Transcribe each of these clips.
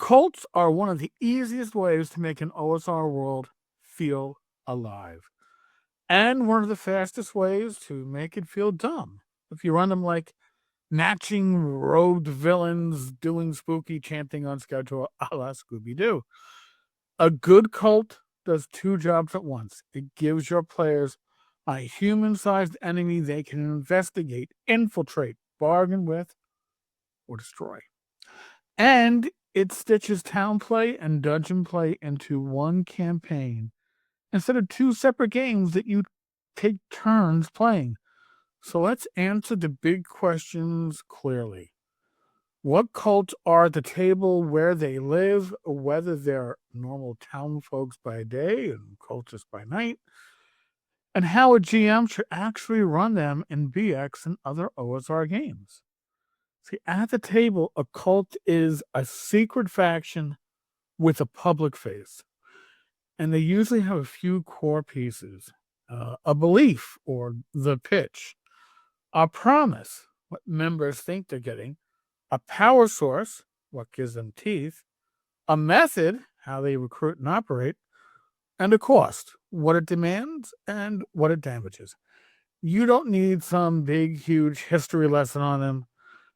Cults are one of the easiest ways to make an OSR world feel alive, and one of the fastest ways to make it feel dumb. If you run them like matching robed villains doing spooky chanting on schedule a la Scooby Doo. A good cult does two jobs at once. It gives your players a human sized enemy they can investigate, infiltrate, bargain with, or destroy. And it stitches town play and dungeon play into one campaign instead of two separate games that you take turns playing. So let's answer the big questions clearly. What cults are at the table, where they live, whether they're normal town folks by day and cultists by night, and how a GM should actually run them in BX and other OSR games. See, at the table, a cult is a secret faction with a public face, and they usually have a few core pieces: a belief or the pitch, a promise, what members think they're getting, a power source, what gives them teeth, a method, how they recruit and operate, and a cost, what it demands and what it damages. You don't need some big, huge history lesson on them.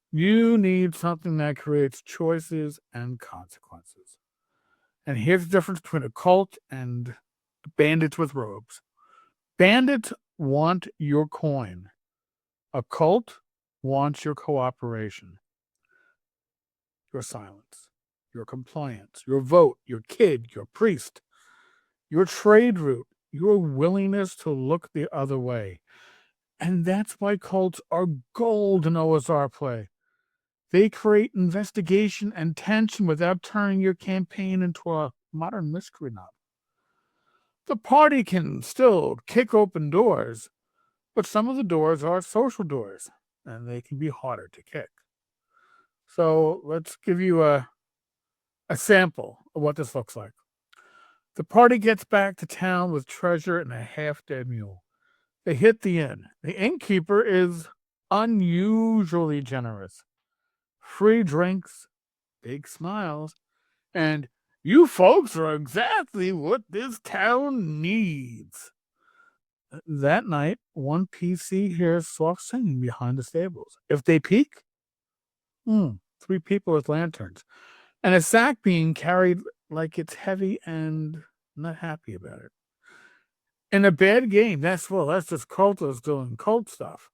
You need something that creates choices and consequences. And here's the difference between a cult and bandits with robes. Bandits want your coin. A cult wants your cooperation, your silence, your compliance, your vote, your kid, your priest, your trade route, your willingness to look the other way. And that's why cults are gold in OSR play. They create investigation and tension without turning your campaign into a modern mystery novel. The party can still kick open doors, but some of the doors are social doors, and they can be harder to kick. So let's give you a sample of what this looks like. The party gets back to town with treasure and a half-dead mule. They hit the inn. The innkeeper is unusually generous. Free drinks, big smiles, and you folks are exactly what this town needs. That night, one PC hears soft singing behind the stables. If they peek, three people with lanterns, and a sack being carried like it's heavy and not happy about it. In a bad game, that's just cultists doing cult stuff.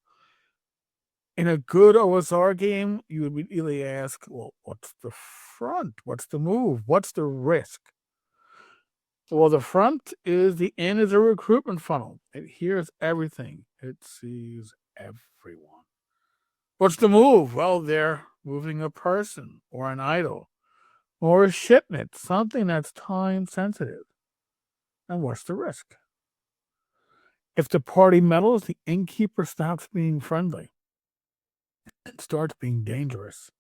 In a good OSR game, you would immediately ask, well, what's the front? What's the move? What's the risk? Well, the front is the inn is a recruitment funnel. It hears everything. It sees everyone. What's the move? Well, they're moving a person or an idol or a shipment, something that's time sensitive. And what's the risk? If the party meddles, the innkeeper stops being friendly and starts being dangerous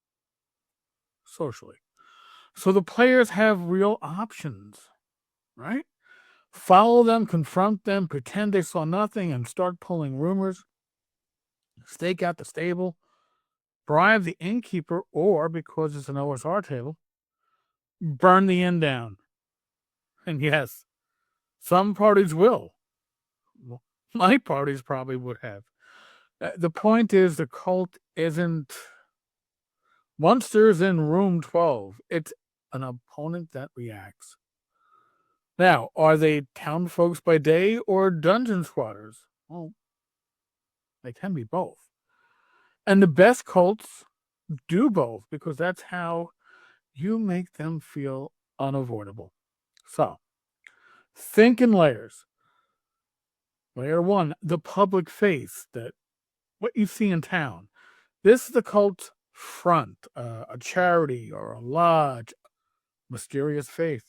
socially. So the players have real options, right? Follow them, confront them, pretend they saw nothing, and start pulling rumors. Stake out the stable, bribe the innkeeper, or, because it's an OSR table, burn the inn down. And yes, some parties will. Well, my parties probably would have. The point is, the cult isn't monsters in room 12. It's an opponent that reacts. Now, are they town folks by day or dungeon squatters? Well, they can be both. And the best cults do both because that's how you make them feel unavoidable. So, think in layers. Layer one, the public face, that what you see in town. This is the cult front, a charity or a lodge, mysterious faith,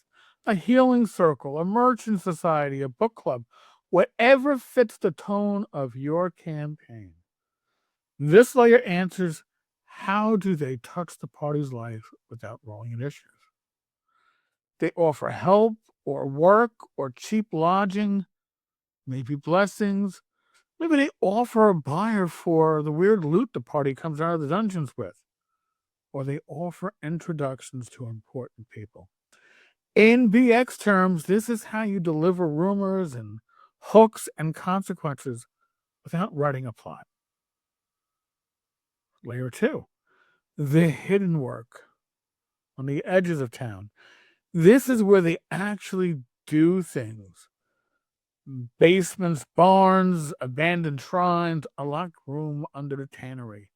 a healing circle, a merchant society, a book club, whatever fits the tone of your campaign. This layer answers, how do they touch the party's life without rolling initiative? They offer help or work or cheap lodging, maybe blessings. Maybe they offer a buyer for the weird loot the party comes out of the dungeons with. or they offer introductions to important people. In BX terms, this is how you deliver rumors and hooks and consequences without writing a plot. Layer 2, the hidden work on the edges of town. This is where they actually do things. Basements, barns, abandoned shrines, a locked room under the tannery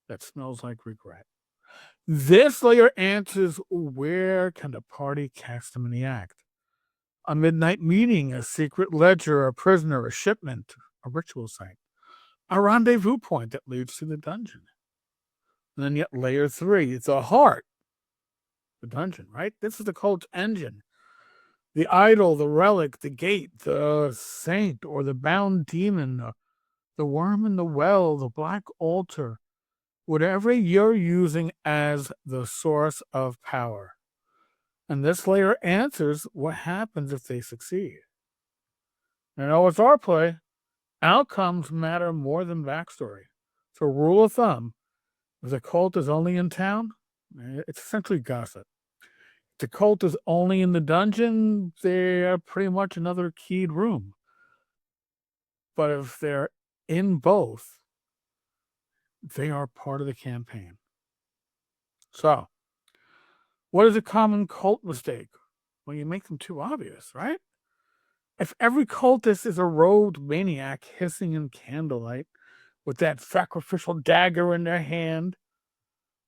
that smells like regret. This layer answers where can the party catch them in the act? A midnight meeting, a secret ledger, a prisoner, a shipment, a ritual site, a rendezvous point that leads to the dungeon. And then yet layer 3, it's a heart, the dungeon, right? This is the cult's engine. The idol, the relic, the gate, the saint, or the bound demon, the worm in the well, the black altar, whatever you're using as the source of power. And this layer answers what happens if they succeed. And it's our play. Outcomes matter more than backstory. So, rule of thumb, if the cult is only in town, it's essentially gossip. If the cult is only in the dungeon, they're pretty much another keyed room. But if they're in both, they are part of the campaign. So, what is a common cult mistake? Well, you make them too obvious, right? If every cultist is a robed maniac hissing in candlelight with that sacrificial dagger in their hand,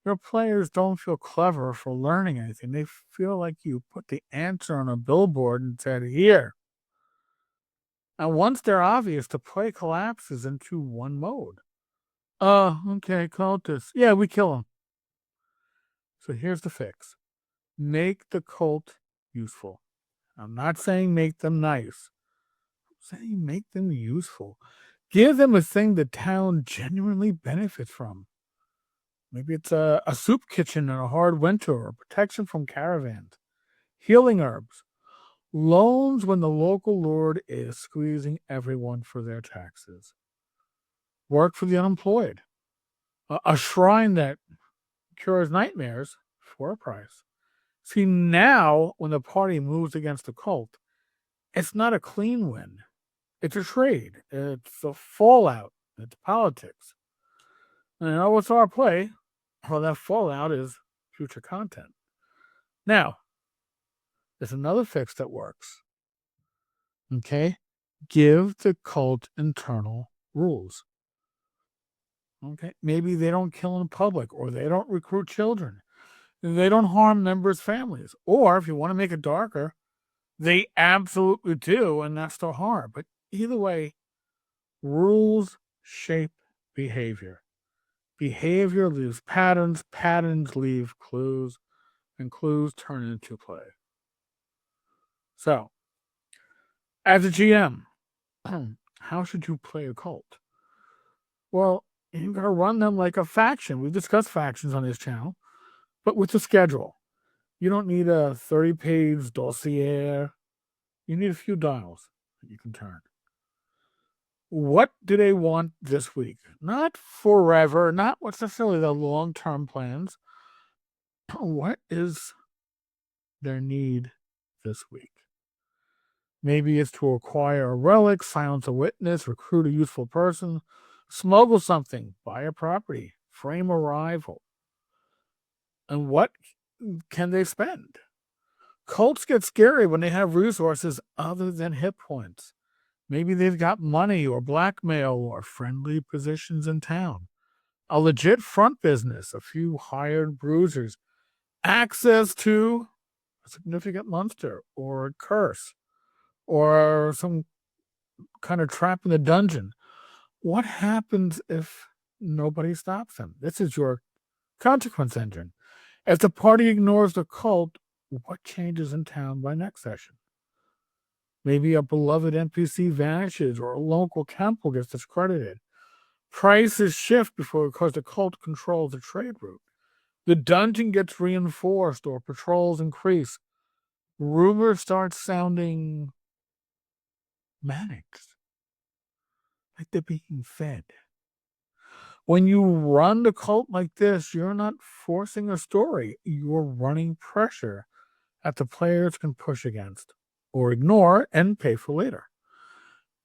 your players don't feel clever for learning anything. They feel like you put the answer on a billboard and said, here. And once they're obvious, the play collapses into one mode. Okay, cultists. Yeah, we kill them. So here's the fix. Make the cult useful. I'm not saying make them nice. I'm saying make them useful. Give them a thing the town genuinely benefits from. Maybe it's a soup kitchen in a hard winter, or protection from caravans, healing herbs, loans when the local lord is squeezing everyone for their taxes, work for the unemployed, a shrine that cures nightmares for a price. See, now when the party moves against the cult, it's not a clean win. It's a trade. It's a fallout. It's politics. And what's our play? Well, that fallout is future content. Now, there's another fix that works. Okay? Give the cult internal rules. Okay? Maybe they don't kill in public, or they don't recruit children. They don't harm members' families. Or if you want to make it darker, they absolutely do, and that's the harm. But either way, rules shape behavior. Behavior leaves patterns, patterns leave clues, and clues turn into play. So, as a GM, how should you play a cult? Well, you gotta run them like a faction. We've discussed factions on this channel, but with a schedule. You don't need a 30-page dossier. You need a few dials that you can turn. What do they want this week? Not forever, not what's necessarily the long-term plans. What is their need this week? Maybe it's to acquire a relic, silence a witness, recruit a useful person, smuggle something, buy a property, frame a rival. And what can they spend? Cults get scary when they have resources other than hit points. Maybe they've got money or blackmail or friendly positions in town. A legit front business, a few hired bruisers, access to a significant monster or a curse or some kind of trap in the dungeon. What happens if nobody stops them? This is your consequence engine. If the party ignores the cult, what changes in town by next session? Maybe a beloved NPC vanishes or a local temple gets discredited. Prices shift because the cult controls the trade route. The dungeon gets reinforced or patrols increase. Rumors start sounding manic, like they're being fed. When you run the cult like this, you're not forcing a story. You're running pressure that the players can push against or ignore and pay for later.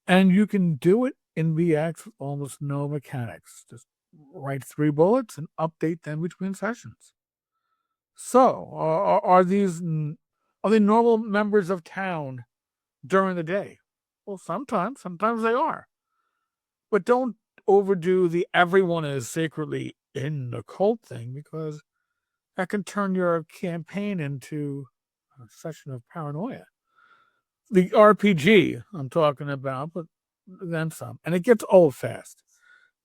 And you can do it in VX with almost no mechanics. Just write 3 bullets and update them between sessions. So, are they normal members of town during the day? Well, sometimes they are. But don't overdo the everyone is secretly in the cult thing, because that can turn your campaign into a session of paranoia. The RPG I'm talking about, but then some. And it gets old fast.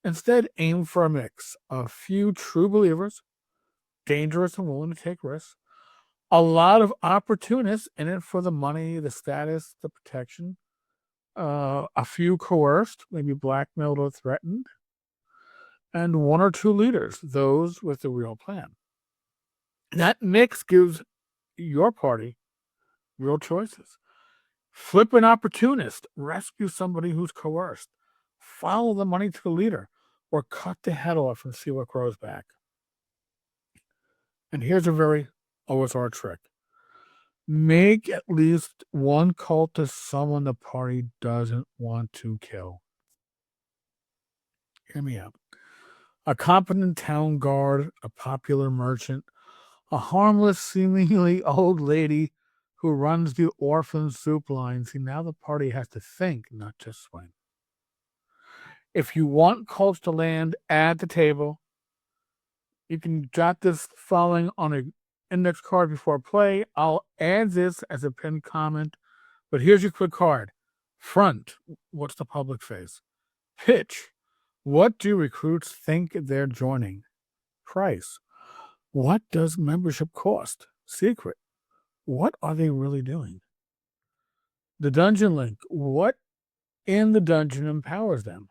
Instead, aim for a mix. A few true believers, dangerous and willing to take risks. A lot of opportunists in it for the money, the status, the protection. A few coerced, maybe blackmailed or threatened. And 1 or 2 leaders, those with the real plan. That mix gives your party real choices. Flip an opportunist, rescue somebody who's coerced, follow the money to the leader, or cut the head off and see what grows back. And here's a very OSR trick. Make at least one cultist someone the party doesn't want to kill. Hear me out. A competent town guard, a popular merchant, a harmless, seemingly old lady who runs the orphan soup line. See, now the party has to think, not just swing. If you want cults to land at the table, you can jot this following on an index card before play. I'll add this as a pinned comment, but here's your quick card. Front, what's the public face? Pitch, what do recruits think they're joining? Price, what does membership cost? Secret, what are they really doing? The dungeon link, what in the dungeon empowers them?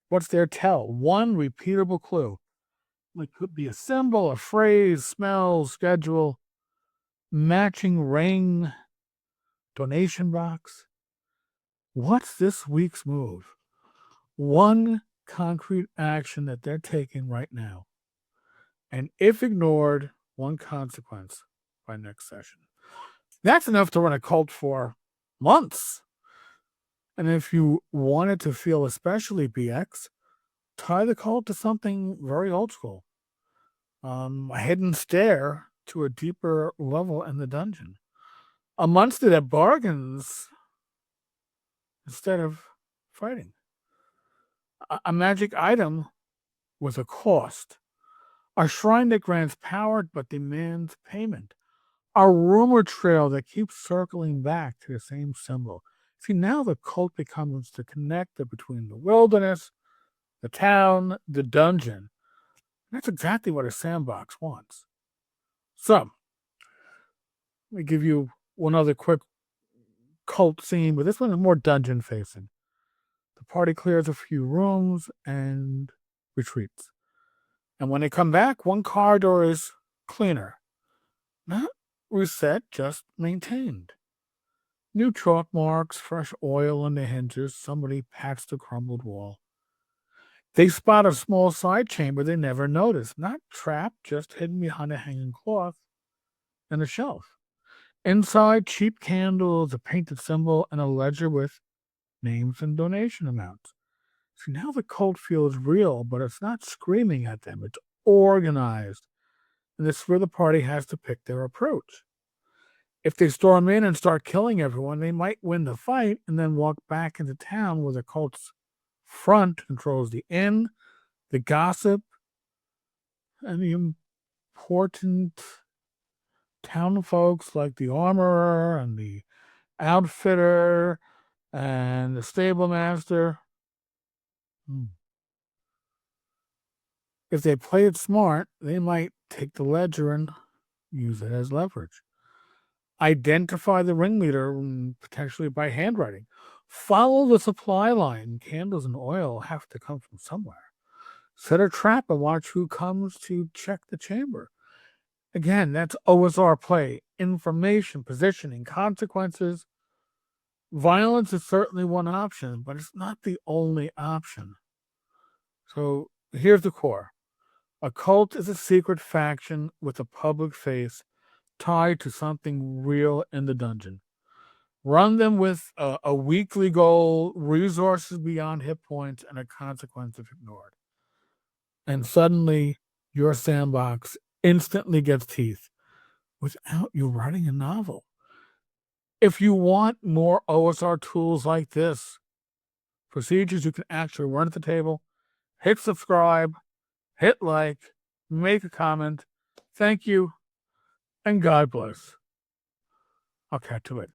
What's their tell? One repeatable clue. It could be a symbol, a phrase, smell, schedule, matching ring, donation box. What's this week's move? One concrete action that they're taking right now. And if ignored, one consequence by next session. That's enough to run a cult for months. And if you want it to feel especially BX, tie the cult to something very old school. A hidden stair to a deeper level in the dungeon. A monster that bargains instead of fighting. A magic item with a cost. A shrine that grants power but demands payment. A rumor trail that keeps circling back to the same symbol. See, now the cult becomes the connector between the wilderness, the town, the dungeon. That's exactly what a sandbox wants. So, let me give you one other quick cult scene, but this one is more dungeon facing. The party clears a few rooms and retreats. And when they come back, one corridor is cleaner. Not reset, just maintained. New chalk marks, fresh oil on the hinges, somebody patched the crumbled wall. They spot a small side chamber they never noticed, not trapped, just hidden behind a hanging cloth and a shelf. Inside, cheap candles, a painted symbol, and a ledger with names and donation amounts. See, now the cult feels real, but it's not screaming at them. It's organized. And this is where the party has to pick their approach. If they storm in and start killing everyone, they might win the fight and then walk back into town where the cult's front controls the inn, the gossip, and the important town folks like the armorer and the outfitter and the stable master. If they play it smart, they might take the ledger and use it as leverage. Identify the ringleader, potentially by handwriting. Follow the supply line. Candles and oil have to come from somewhere. Set a trap and watch who comes to check the chamber. Again, that's OSR play. Information, positioning, consequences. Violence is certainly one option, but it's not the only option. So Here's the core. A cult is a secret faction with a public face tied to something real in the dungeon. Run them with a weekly goal, resources beyond hit points, and a consequence if ignored. And suddenly, your sandbox instantly gets teeth without you writing a novel. If you want more OSR tools like this, procedures you can actually run at the table, hit subscribe, hit like, make a comment. Thank you, and God bless. I'll catch you later.